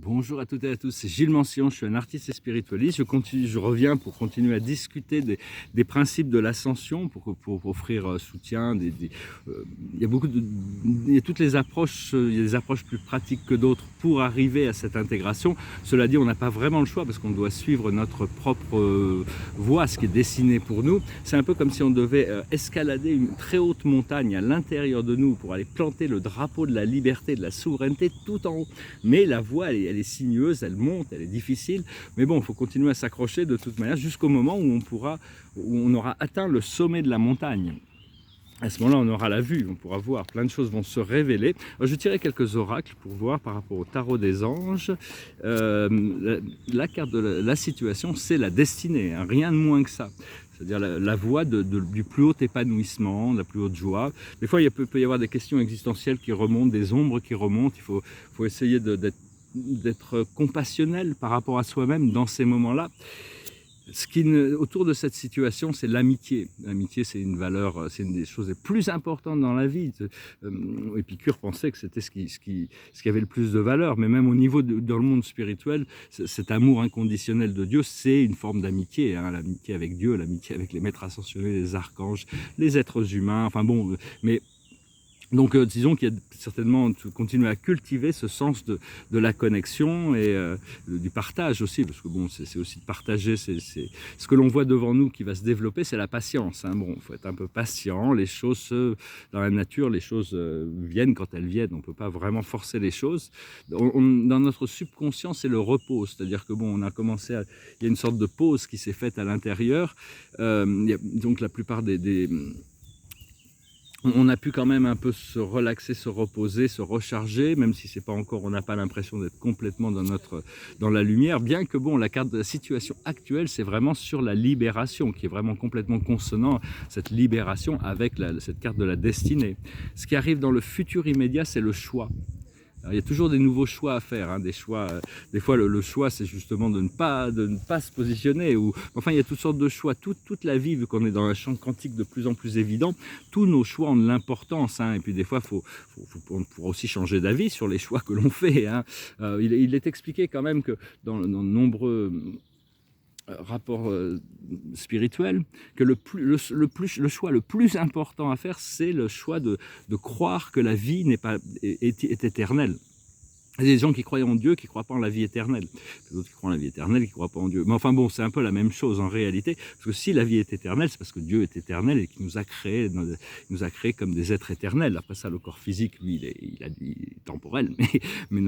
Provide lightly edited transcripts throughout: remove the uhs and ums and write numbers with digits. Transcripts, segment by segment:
Bonjour à toutes et à tous, c'est Gilles Mancion, je suis un artiste et spiritualiste. Je reviens pour continuer à discuter des principes de l'ascension, pour offrir soutien. Il y a il y a toutes les approches, il y a des approches plus pratiques que d'autres pour arriver à cette intégration. Cela dit, on n'a pas vraiment le choix parce qu'on doit suivre notre propre voie, ce qui est dessiné pour nous. C'est un peu comme si on devait escalader une très haute montagne à l'intérieur de nous pour aller planter le drapeau de la liberté, de la souveraineté tout en haut. Mais la voie, elle est sinueuse, elle monte, elle est difficile, mais bon, il faut continuer à s'accrocher de toute manière jusqu'au moment où on aura atteint le sommet de la montagne. À ce moment-là, on aura la vue, on pourra voir, plein de choses vont se révéler. Alors, je tirais quelques oracles pour voir par rapport au tarot des anges. La carte de la situation, c'est la destinée, hein, rien de moins que ça. C'est-à-dire la voie du plus haut épanouissement, de la plus haute joie. Des fois, il peut y avoir des questions existentielles qui remontent, des ombres qui remontent. Il faut essayer d'être compassionnel par rapport à soi-même dans ces moments-là. Autour de cette situation, c'est l'amitié. L'amitié, c'est une valeur, c'est une des choses les plus importantes dans la vie. Épicure pensait que c'était ce qui avait le plus de valeur, mais même au niveau dans le monde spirituel, cet amour inconditionnel de Dieu, c'est une forme d'amitié, hein, l'amitié avec Dieu, l'amitié avec les maîtres ascensionnés, les archanges, les êtres humains, enfin bon, mais donc disons qu'il y a certainement continuer à cultiver ce sens de la connexion et du partage aussi, parce que bon, c'est aussi de partager, ce que l'on voit devant nous qui va se développer, c'est la patience, hein. Bon, il faut être un peu patient, les choses, dans la nature, les choses viennent quand elles viennent, on ne peut pas vraiment forcer les choses. Dans notre subconscient, c'est le repos, c'est-à-dire que bon, il y a une sorte de pause qui s'est faite à l'intérieur, donc la plupart on a pu quand même un peu se relaxer, se reposer, se recharger, même si c'est pas encore, on n'a pas l'impression d'être complètement dans la lumière, bien que bon, la carte de la situation actuelle, c'est vraiment sur la libération, qui est vraiment complètement consonant, cette libération avec cette carte de la destinée. Ce qui arrive dans le futur immédiat, c'est le choix. Alors, il y a toujours des nouveaux choix à faire, hein, des fois le choix c'est justement de ne pas se positionner, enfin il y a toutes sortes de choix, toute la vie, vu qu'on est dans un champ quantique de plus en plus évident, tous nos choix ont de l'importance, hein, et puis des fois on pourra aussi changer d'avis sur les choix que l'on fait, hein. Il est expliqué quand même que dans de nombreux rapport spirituel, que le choix le plus important à faire, c'est le choix de croire que la vie est éternelle. Il y a des gens qui croient en Dieu, qui ne croient pas en la vie éternelle. D'autres qui croient en la vie éternelle, qui ne croient pas en Dieu. Mais enfin bon, c'est un peu la même chose en réalité. Parce que si la vie est éternelle, c'est parce que Dieu est éternel et qu'il nous a créés comme des êtres éternels. Après ça, le corps physique, lui, il est temporel. Mais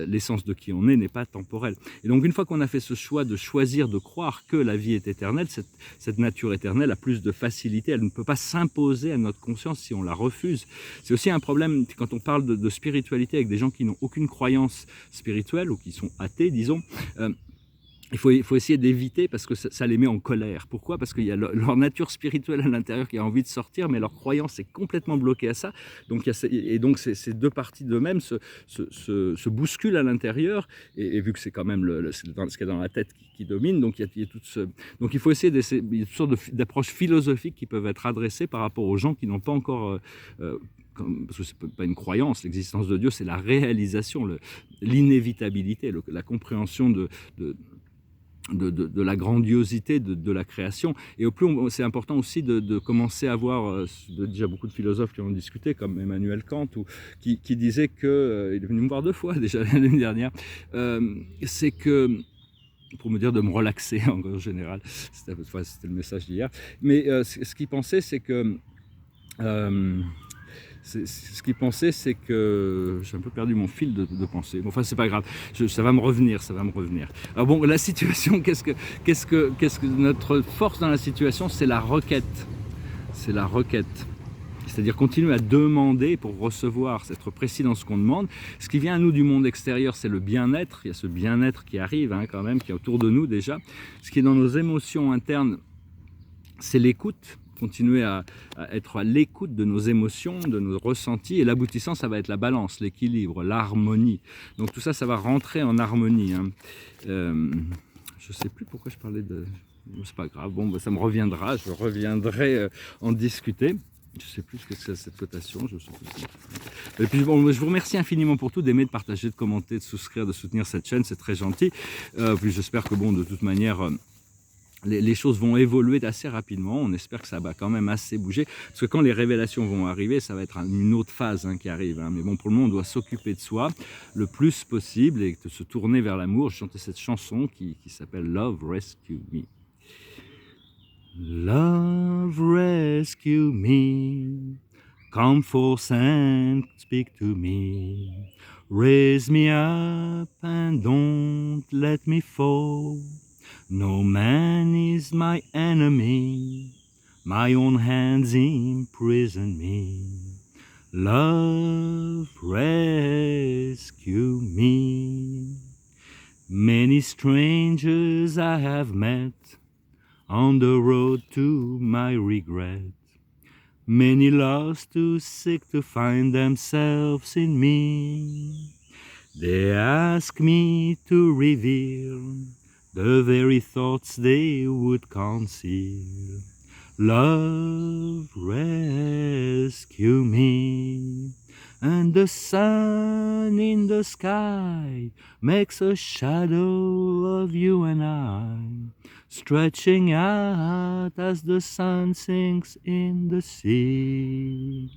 l'essence de qui on est n'est pas temporelle. Et donc une fois qu'on a fait ce choix de choisir de croire que la vie est éternelle, cette nature éternelle a plus de facilité. Elle ne peut pas s'imposer à notre conscience si on la refuse. C'est aussi un problème quand on parle de spiritualité avec des gens qui n'ont aucune croyance spirituelle ou qui sont athées, disons. Il faut essayer d'éviter parce que ça les met en colère. Pourquoi? Parce qu'il y a leur nature spirituelle à l'intérieur qui a envie de sortir, mais leur croyance est complètement bloquée à ça. Donc, donc ces deux parties d'eux-mêmes se bousculent à l'intérieur. Et vu que c'est quand même ce qu'il y a dans la tête qui domine, donc donc il faut essayer il y a toutes sortes d'approches philosophiques qui peuvent être adressées par rapport aux gens qui n'ont pas encore parce que ce n'est pas une croyance, l'existence de Dieu, c'est la réalisation, l'inévitabilité, la compréhension de la grandiosité de la création. Et au plus, c'est important aussi de commencer à voir, déjà beaucoup de philosophes qui en ont discuté, comme Emmanuel Kant, qui disait que, il est venu me voir 2 fois déjà l'année dernière, c'est que, pour me dire de me relaxer en général, c'était le message d'hier, mais ce qu'il pensait, c'est que ce qu'il pensait, c'est que j'ai un peu perdu mon fil de pensée. Bon, enfin, c'est pas grave, ça va me revenir. Alors bon, la situation, qu'est-ce que notre force dans la situation, c'est la requête. C'est la requête. C'est-à-dire continuer à demander pour recevoir, être précis dans ce qu'on demande. Ce qui vient à nous du monde extérieur, c'est le bien-être. Il y a ce bien-être qui arrive, hein, quand même, qui est autour de nous déjà. Ce qui est dans nos émotions internes, c'est l'écoute. Continuer à être à l'écoute de nos émotions, de nos ressentis, et l'aboutissant, ça va être la balance, l'équilibre, l'harmonie. Donc tout ça, ça va rentrer en harmonie, hein. Je ne sais plus pourquoi je parlais de... C'est pas grave, bon, ça me reviendra, je reviendrai en discuter. Je ne sais plus ce que c'est cette cotation, je sais plus. Et puis bon, je vous remercie infiniment pour tout, d'aimer, de partager, de commenter, de souscrire, de soutenir cette chaîne, c'est très gentil. Puis j'espère que bon, de toute manière, les choses vont évoluer assez rapidement. On espère que ça va quand même assez bouger. Parce que quand les révélations vont arriver, ça va être une autre phase qui arrive. Mais bon, pour le moment, on doit s'occuper de soi le plus possible et de se tourner vers l'amour. Je chantais cette chanson qui s'appelle Love Rescue Me. Love rescue me, come forth and speak to me, raise me up and don't let me fall. No man is my enemy, my own hands imprison me. Love rescue me. Many strangers I have met on the road to my regret, many lost to seek to find themselves in me. They ask me to reveal the very thoughts they would conceal. Love rescue me, and the sun in the sky makes a shadow of you and I, stretching out as the sun sinks in the sea.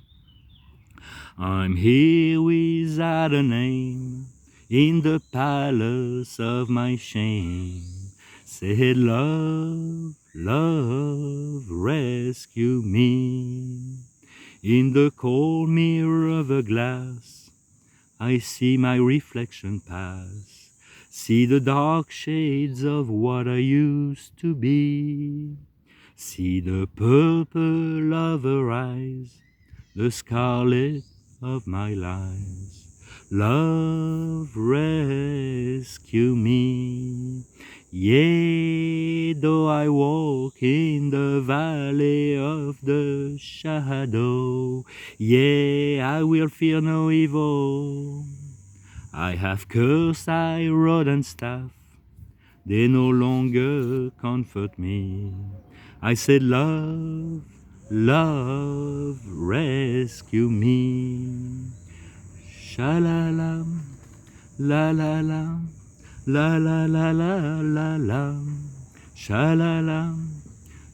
I'm here without a name, in the palace of my shame. Said love, love, rescue me. In the cold mirror of a glass, I see my reflection pass. See the dark shades of what I used to be. See the purple of her eyes, the scarlet of my lies. Love rescue me. Yea, though I walk in the valley of the shadow, yea, I will fear no evil. I have cursed thy rod and staff, they no longer comfort me. I said, love, love, rescue me. Sha-la-lam, la-la-lam, la-la-la-la-la-lam, sha-la-lam,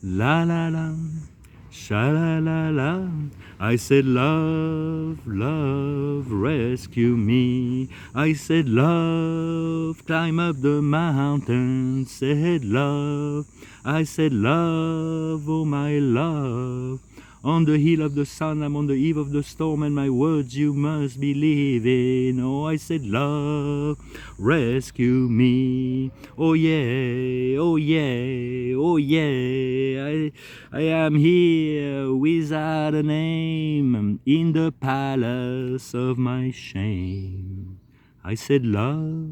la-la-lam, sha-la-la-lam. I said, love, love, rescue me. I said, love, climb up the mountain. Said, love, I said, love, oh my love. On the hill of the sun, I'm on the eve of the storm, and my words you must believe in. Oh, I said, love, rescue me. Oh yeah, oh yeah, oh yeah. I am here without a name, in the palace of my shame. I said, love,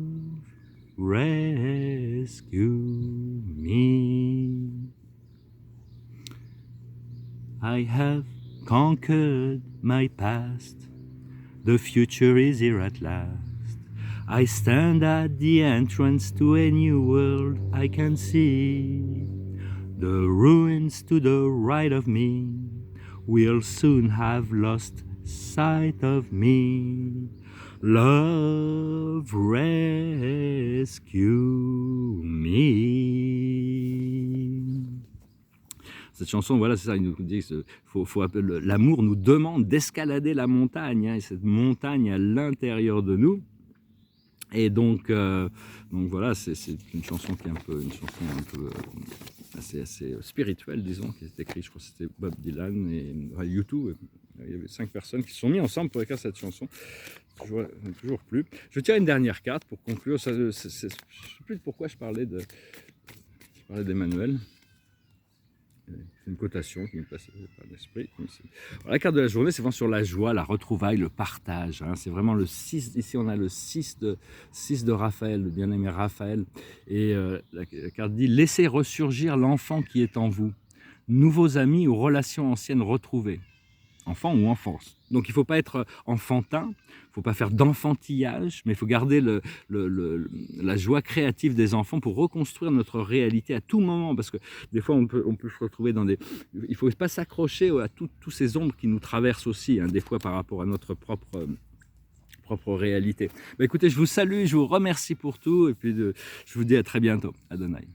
rescue me. I have conquered my past, the future is here at last. I stand at the entrance to a new world I can see. The ruins to the right of me will soon have lost sight of me. Love rescue me. Cette chanson, voilà, c'est ça, il nous dit que l'amour nous demande d'escalader la montagne, et cette montagne à l'intérieur de nous. Et donc voilà, c'est une chanson qui est assez spirituelle, disons, qui est écrite, je crois que c'était Bob Dylan et U2. Il y avait 5 personnes qui se sont mis ensemble pour écrire cette chanson. Toujours plus. Je tiens une dernière carte pour conclure. Je ne sais plus pourquoi je parlais d'Emmanuel. C'est une cotation qui me passe par l'esprit. La carte de la journée, c'est vraiment sur la joie, la retrouvaille, le partage. C'est vraiment le 6. Ici, on a le 6 de Raphaël, le bien-aimé Raphaël. Et la carte dit « Laissez ressurgir l'enfant qui est en vous, nouveaux amis ou relations anciennes retrouvées. enfant ou enfance. Donc il ne faut pas être enfantin, il ne faut pas faire d'enfantillage, mais il faut garder la joie créative des enfants pour reconstruire notre réalité à tout moment, parce que des fois on peut se retrouver dans des... Il ne faut pas s'accrocher à tous ces ombres qui nous traversent aussi, hein, des fois par rapport à notre propre réalité. Bah, écoutez, je vous salue, je vous remercie pour tout, et puis je vous dis à très bientôt. Adonai.